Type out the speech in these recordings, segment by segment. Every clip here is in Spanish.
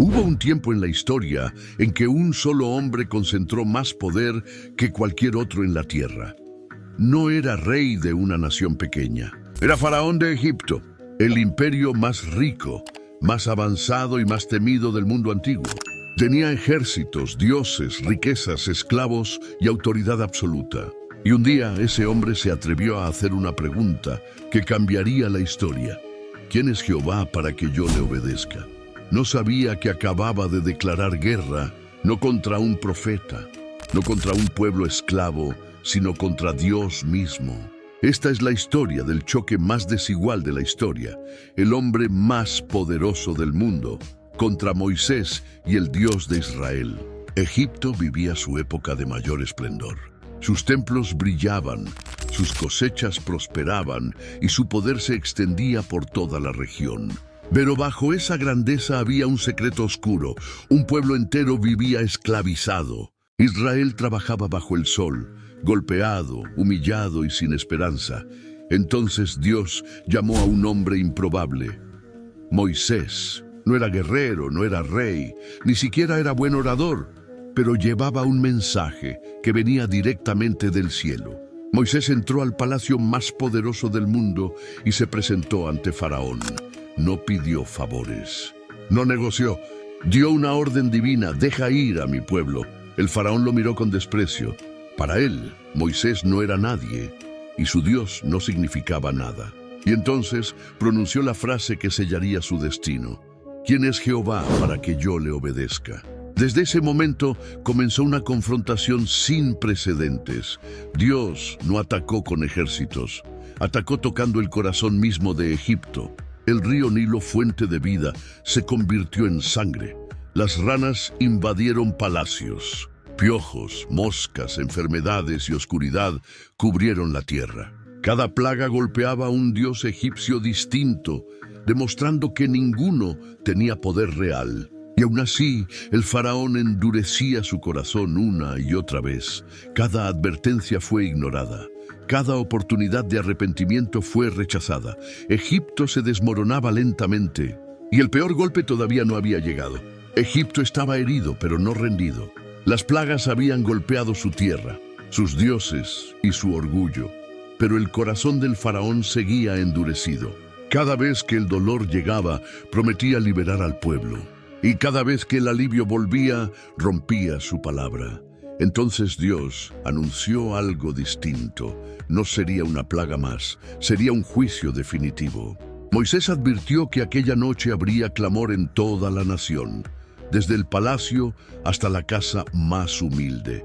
Hubo un tiempo en la historia en que un solo hombre concentró más poder que cualquier otro en la tierra. No era rey de una nación pequeña. Era faraón de Egipto, el imperio más rico, más avanzado y más temido del mundo antiguo. Tenía ejércitos, dioses, riquezas, esclavos y autoridad absoluta. Y un día ese hombre se atrevió a hacer una pregunta que cambiaría la historia. ¿Quién es Jehová para que yo le obedezca? No sabía que acababa de declarar guerra, no contra un profeta, no contra un pueblo esclavo, sino contra Dios mismo. Esta es la historia del choque más desigual de la historia, el hombre más poderoso del mundo, contra Moisés y el Dios de Israel. Egipto vivía su época de mayor esplendor. Sus templos brillaban, sus cosechas prosperaban y su poder se extendía por toda la región. Pero bajo esa grandeza había un secreto oscuro. Un pueblo entero vivía esclavizado. Israel trabajaba bajo el sol, golpeado, humillado y sin esperanza. Entonces Dios llamó a un hombre improbable, Moisés. No era guerrero, no era rey, ni siquiera era buen orador, pero llevaba un mensaje que venía directamente del cielo. Moisés entró al palacio más poderoso del mundo y se presentó ante Faraón. No pidió favores, no negoció, dio una orden divina: deja ir a mi pueblo. El faraón lo miró con desprecio. Para él, Moisés no era nadie y su Dios no significaba nada. Y entonces pronunció la frase que sellaría su destino: ¿quién es Jehová para que yo le obedezca? Desde ese momento comenzó una confrontación sin precedentes. Dios no atacó con ejércitos, atacó tocando el corazón mismo de Egipto. El río Nilo, fuente de vida, se convirtió en sangre. Las ranas invadieron palacios. Piojos, moscas, enfermedades y oscuridad cubrieron la tierra. Cada plaga golpeaba a un dios egipcio distinto, demostrando que ninguno tenía poder real. Y aún así, el faraón endurecía su corazón una y otra vez. Cada advertencia fue ignorada. Cada oportunidad de arrepentimiento fue rechazada. Egipto se desmoronaba lentamente. Y el peor golpe todavía no había llegado. Egipto estaba herido, pero no rendido. Las plagas habían golpeado su tierra, sus dioses y su orgullo. Pero el corazón del faraón seguía endurecido. Cada vez que el dolor llegaba, prometía liberar al pueblo. Y cada vez que el alivio volvía, rompía su palabra. Entonces Dios anunció algo distinto. No sería una plaga más, sería un juicio definitivo. Moisés advirtió que aquella noche habría clamor en toda la nación, desde el palacio hasta la casa más humilde.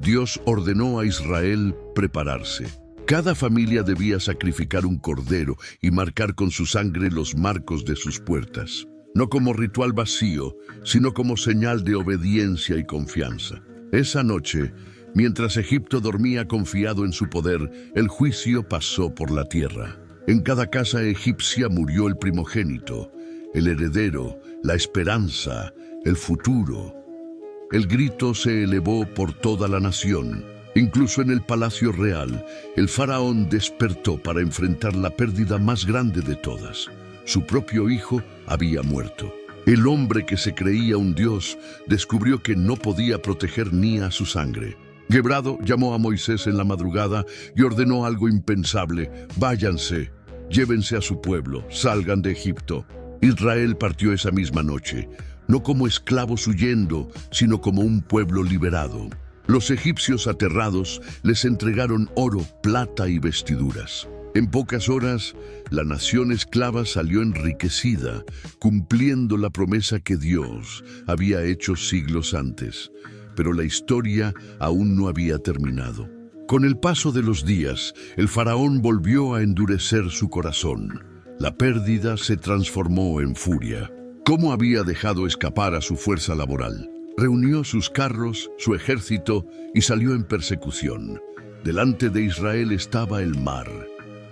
Dios ordenó a Israel prepararse. Cada familia debía sacrificar un cordero y marcar con su sangre los marcos de sus puertas, no como ritual vacío, sino como señal de obediencia y confianza. Esa noche, mientras Egipto dormía confiado en su poder, el juicio pasó por la tierra. En cada casa egipcia murió el primogénito, el heredero, la esperanza, el futuro. El grito se elevó por toda la nación. Incluso en el palacio real, el faraón despertó para enfrentar la pérdida más grande de todas. Su propio hijo había muerto. El hombre que se creía un dios descubrió que no podía proteger ni a su sangre. Quebrado, llamó a Moisés en la madrugada y ordenó algo impensable: váyanse, llévense a su pueblo, salgan de Egipto. Israel partió esa misma noche, no como esclavos huyendo, sino como un pueblo liberado. Los egipcios, aterrados, les entregaron oro, plata y vestiduras. En pocas horas, la nación esclava salió enriquecida, cumpliendo la promesa que Dios había hecho siglos antes. Pero la historia aún no había terminado. Con el paso de los días, el faraón volvió a endurecer su corazón. La pérdida se transformó en furia. ¿Cómo había dejado escapar a su fuerza laboral? Reunió sus carros, su ejército y salió en persecución. Delante de Israel estaba el mar.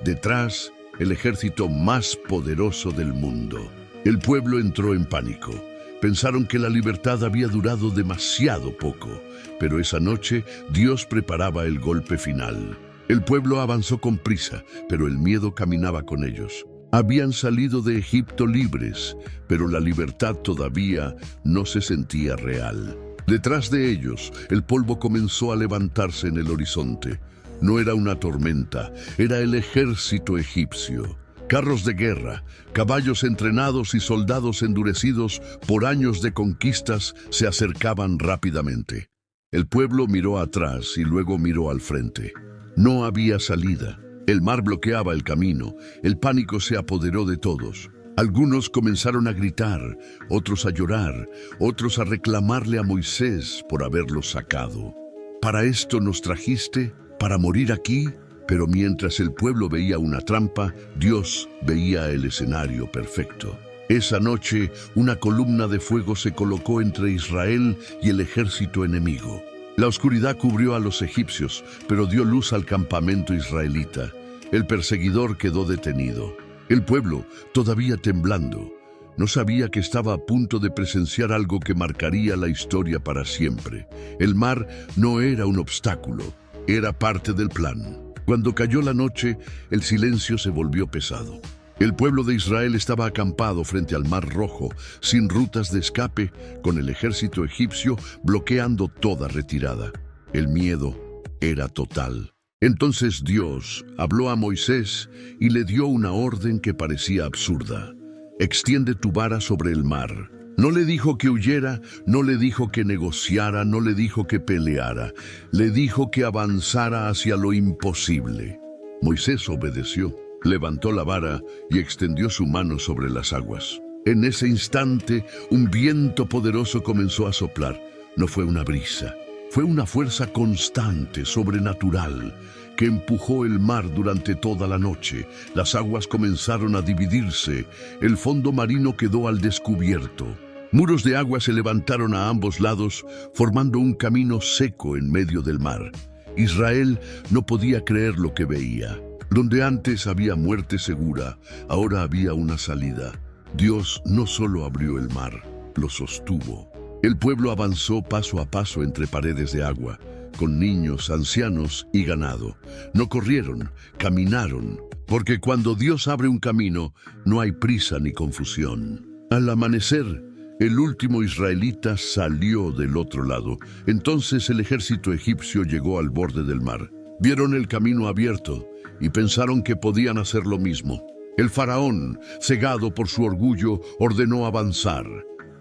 Detrás, el ejército más poderoso del mundo. El pueblo entró en pánico. Pensaron que la libertad había durado demasiado poco, pero esa noche Dios preparaba el golpe final. El pueblo avanzó con prisa, pero el miedo caminaba con ellos. Habían salido de Egipto libres, pero la libertad todavía no se sentía real. Detrás de ellos, el polvo comenzó a levantarse en el horizonte. No era una tormenta, era el ejército egipcio. Carros de guerra, caballos entrenados y soldados endurecidos por años de conquistas se acercaban rápidamente. El pueblo miró atrás y luego miró al frente. No había salida. El mar bloqueaba el camino. El pánico se apoderó de todos. Algunos comenzaron a gritar, otros a llorar, otros a reclamarle a Moisés por haberlos sacado. ¿Para esto nos trajiste? ¿Para morir aquí? Pero mientras el pueblo veía una trampa, Dios veía el escenario perfecto. Esa noche, una columna de fuego se colocó entre Israel y el ejército enemigo. La oscuridad cubrió a los egipcios, pero dio luz al campamento israelita. El perseguidor quedó detenido. El pueblo, todavía temblando, no sabía que estaba a punto de presenciar algo que marcaría la historia para siempre. El mar no era un obstáculo, era parte del plan. Cuando cayó la noche, el silencio se volvió pesado. El pueblo de Israel estaba acampado frente al Mar Rojo, sin rutas de escape, con el ejército egipcio bloqueando toda retirada. El miedo era total. Entonces Dios habló a Moisés y le dio una orden que parecía absurda. Extiende tu vara sobre el mar. No le dijo que huyera, no le dijo que negociara, no le dijo que peleara. Le dijo que avanzara hacia lo imposible. Moisés obedeció, levantó la vara y extendió su mano sobre las aguas. En ese instante, un viento poderoso comenzó a soplar. No fue una brisa. Fue una fuerza constante, sobrenatural, que empujó el mar durante toda la noche. Las aguas comenzaron a dividirse, el fondo marino quedó al descubierto. Muros de agua se levantaron a ambos lados, formando un camino seco en medio del mar. Israel no podía creer lo que veía. Donde antes había muerte segura, ahora había una salida. Dios no solo abrió el mar, lo sostuvo. El pueblo avanzó paso a paso entre paredes de agua, con niños, ancianos y ganado. No corrieron, caminaron, porque cuando Dios abre un camino, no hay prisa ni confusión. Al amanecer, el último israelita salió del otro lado. Entonces el ejército egipcio llegó al borde del mar. Vieron el camino abierto y pensaron que podían hacer lo mismo. El faraón, cegado por su orgullo, ordenó avanzar.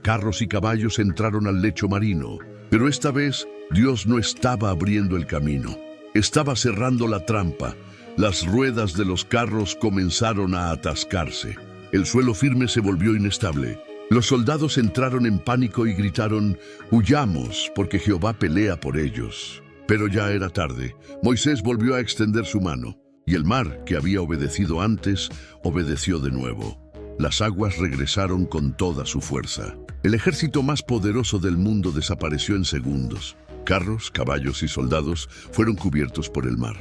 Carros y caballos entraron al lecho marino, pero esta vez Dios no estaba abriendo el camino, estaba cerrando la trampa. Las ruedas de los carros comenzaron a atascarse. El suelo firme se volvió inestable. Los soldados entraron en pánico y gritaron, «Huyamos, porque Jehová pelea por ellos». Pero ya era tarde. Moisés volvió a extender su mano, y el mar, que había obedecido antes, obedeció de nuevo. Las aguas regresaron con toda su fuerza. El ejército más poderoso del mundo desapareció en segundos. Carros, caballos y soldados fueron cubiertos por el mar.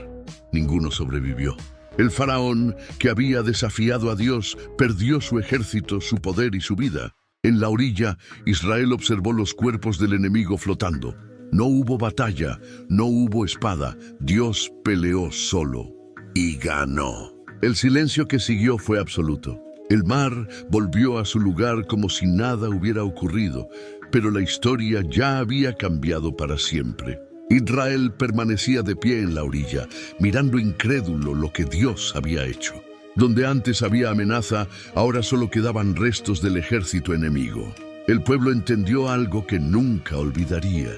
Ninguno sobrevivió. El faraón, que había desafiado a Dios, perdió su ejército, su poder y su vida. En la orilla, Israel observó los cuerpos del enemigo flotando. No hubo batalla, no hubo espada. Dios peleó solo y ganó. El silencio que siguió fue absoluto. El mar volvió a su lugar como si nada hubiera ocurrido, pero la historia ya había cambiado para siempre. Israel permanecía de pie en la orilla, mirando incrédulo lo que Dios había hecho. Donde antes había amenaza, ahora solo quedaban restos del ejército enemigo. El pueblo entendió algo que nunca olvidaría.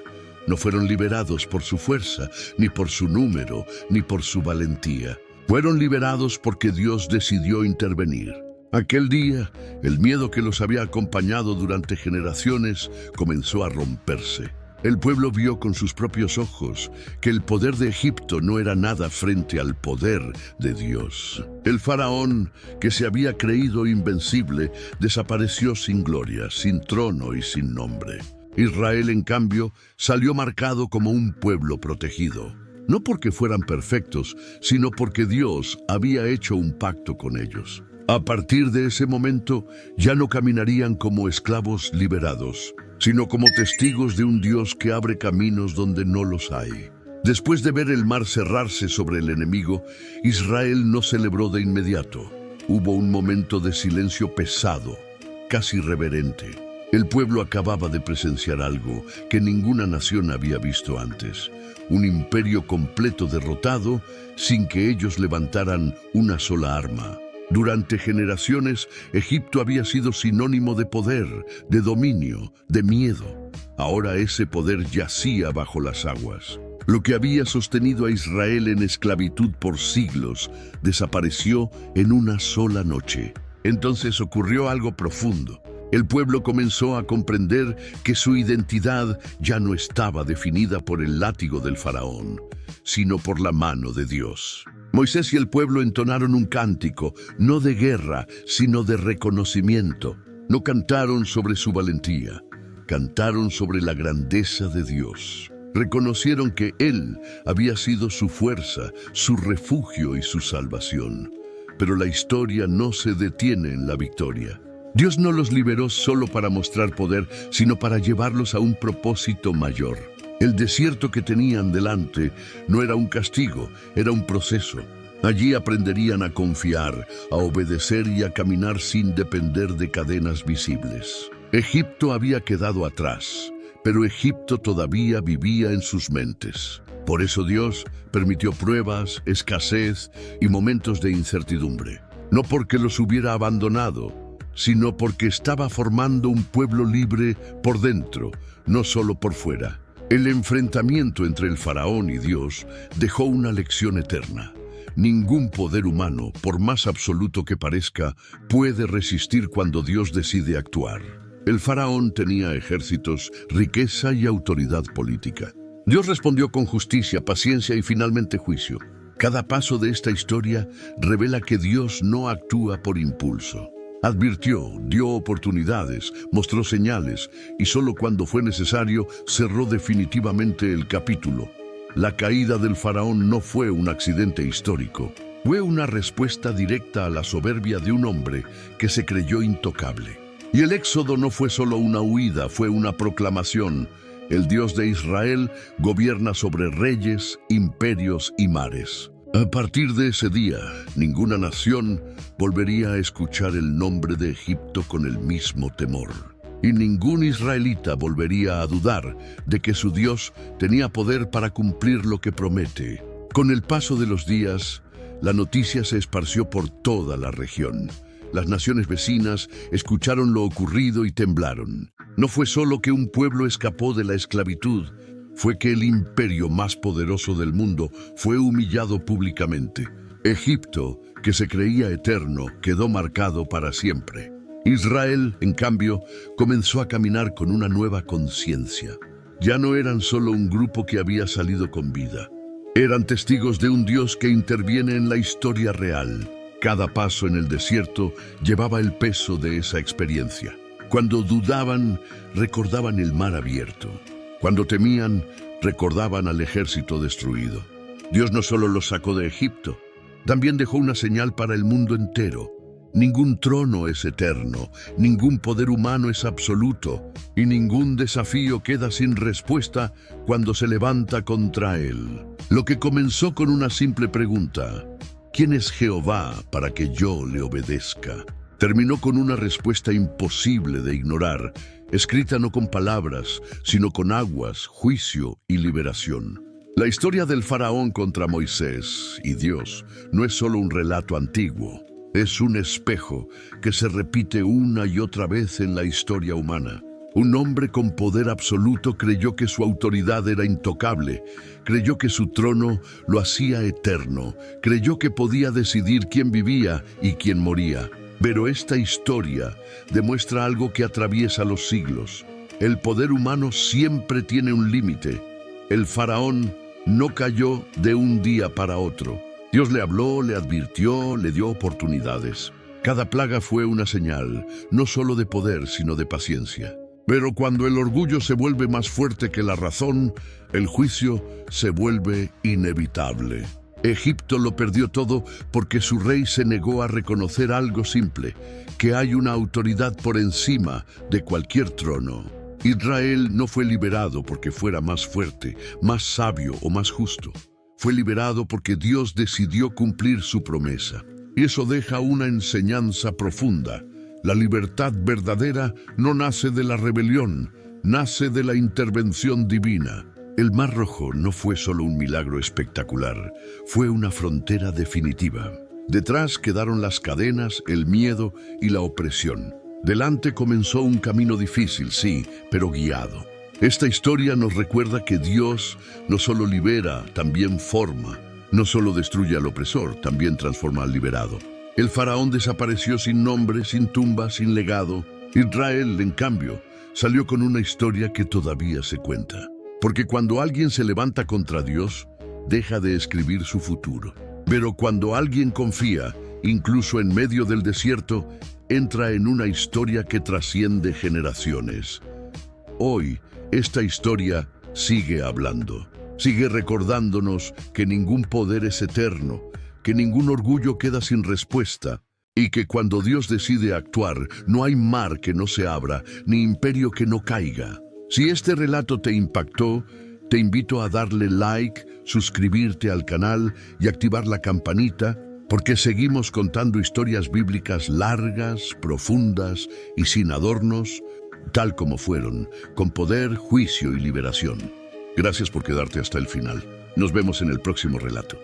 No fueron liberados por su fuerza, ni por su número, ni por su valentía. Fueron liberados porque Dios decidió intervenir. Aquel día, el miedo que los había acompañado durante generaciones comenzó a romperse. El pueblo vio con sus propios ojos que el poder de Egipto no era nada frente al poder de Dios. El faraón, que se había creído invencible, desapareció sin gloria, sin trono y sin nombre. Israel, en cambio, salió marcado como un pueblo protegido. No porque fueran perfectos, sino porque Dios había hecho un pacto con ellos. A partir de ese momento, ya no caminarían como esclavos liberados, sino como testigos de un Dios que abre caminos donde no los hay. Después de ver el mar cerrarse sobre el enemigo, Israel no celebró de inmediato. Hubo un momento de silencio pesado, casi reverente. El pueblo acababa de presenciar algo que ninguna nación había visto antes. Un imperio completo derrotado sin que ellos levantaran una sola arma. Durante generaciones, Egipto había sido sinónimo de poder, de dominio, de miedo. Ahora ese poder yacía bajo las aguas. Lo que había sostenido a Israel en esclavitud por siglos desapareció en una sola noche. Entonces ocurrió algo profundo. El pueblo comenzó a comprender que su identidad ya no estaba definida por el látigo del faraón, sino por la mano de Dios. Moisés y el pueblo entonaron un cántico, no de guerra, sino de reconocimiento. No cantaron sobre su valentía, cantaron sobre la grandeza de Dios. Reconocieron que Él había sido su fuerza, su refugio y su salvación. Pero la historia no se detiene en la victoria. Dios no los liberó solo para mostrar poder, sino para llevarlos a un propósito mayor. El desierto que tenían delante no era un castigo, era un proceso. Allí aprenderían a confiar, a obedecer y a caminar sin depender de cadenas visibles. Egipto había quedado atrás, pero Egipto todavía vivía en sus mentes. Por eso Dios permitió pruebas, escasez y momentos de incertidumbre. No porque los hubiera abandonado, sino porque estaba formando un pueblo libre por dentro, no solo por fuera. El enfrentamiento entre el faraón y Dios dejó una lección eterna. Ningún poder humano, por más absoluto que parezca, puede resistir cuando Dios decide actuar. El faraón tenía ejércitos, riqueza y autoridad política. Dios respondió con justicia, paciencia y finalmente juicio. Cada paso de esta historia revela que Dios no actúa por impulso. Advirtió, dio oportunidades, mostró señales y solo cuando fue necesario cerró definitivamente el capítulo. La caída del faraón no fue un accidente histórico, fue una respuesta directa a la soberbia de un hombre que se creyó intocable. Y el éxodo no fue solo una huida, fue una proclamación. El Dios de Israel gobierna sobre reyes, imperios y mares. A partir de ese día, ninguna nación volvería a escuchar el nombre de Egipto con el mismo temor. Y ningún israelita volvería a dudar de que su Dios tenía poder para cumplir lo que promete. Con el paso de los días, la noticia se esparció por toda la región. Las naciones vecinas escucharon lo ocurrido y temblaron. No fue solo que un pueblo escapó de la esclavitud, fue que el imperio más poderoso del mundo fue humillado públicamente. Egipto, que se creía eterno, quedó marcado para siempre. Israel, en cambio, comenzó a caminar con una nueva conciencia. Ya no eran solo un grupo que había salido con vida. Eran testigos de un Dios que interviene en la historia real. Cada paso en el desierto llevaba el peso de esa experiencia. Cuando dudaban, recordaban el mar abierto. Cuando temían, recordaban al ejército destruido. Dios no solo los sacó de Egipto, también dejó una señal para el mundo entero. Ningún trono es eterno, ningún poder humano es absoluto, y ningún desafío queda sin respuesta cuando se levanta contra él. Lo que comenzó con una simple pregunta, ¿quién es Jehová para que yo le obedezca?, terminó con una respuesta imposible de ignorar, escrita no con palabras, sino con aguas, juicio y liberación. La historia del faraón contra Moisés y Dios no es solo un relato antiguo, es un espejo que se repite una y otra vez en la historia humana. Un hombre con poder absoluto creyó que su autoridad era intocable, creyó que su trono lo hacía eterno, creyó que podía decidir quién vivía y quién moría. Pero esta historia demuestra algo que atraviesa los siglos. El poder humano siempre tiene un límite. El faraón no cayó de un día para otro. Dios le habló, le advirtió, le dio oportunidades. Cada plaga fue una señal, no solo de poder, sino de paciencia. Pero cuando el orgullo se vuelve más fuerte que la razón, el juicio se vuelve inevitable. Egipto lo perdió todo porque su rey se negó a reconocer algo simple, que hay una autoridad por encima de cualquier trono. Israel no fue liberado porque fuera más fuerte, más sabio o más justo. Fue liberado porque Dios decidió cumplir su promesa. Y eso deja una enseñanza profunda. La libertad verdadera no nace de la rebelión, nace de la intervención divina. El Mar Rojo no fue solo un milagro espectacular, fue una frontera definitiva. Detrás quedaron las cadenas, el miedo y la opresión. Delante comenzó un camino difícil, sí, pero guiado. Esta historia nos recuerda que Dios no solo libera, también forma. No solo destruye al opresor, también transforma al liberado. El faraón desapareció sin nombre, sin tumba, sin legado. Israel, en cambio, salió con una historia que todavía se cuenta. Porque cuando alguien se levanta contra Dios, deja de escribir su futuro. Pero cuando alguien confía, incluso en medio del desierto, entra en una historia que trasciende generaciones. Hoy, esta historia sigue hablando. Sigue recordándonos que ningún poder es eterno, que ningún orgullo queda sin respuesta, y que cuando Dios decide actuar, no hay mar que no se abra, ni imperio que no caiga. Si este relato te impactó, te invito a darle like, suscribirte al canal y activar la campanita, porque seguimos contando historias bíblicas largas, profundas y sin adornos, tal como fueron, con poder, juicio y liberación. Gracias por quedarte hasta el final. Nos vemos en el próximo relato.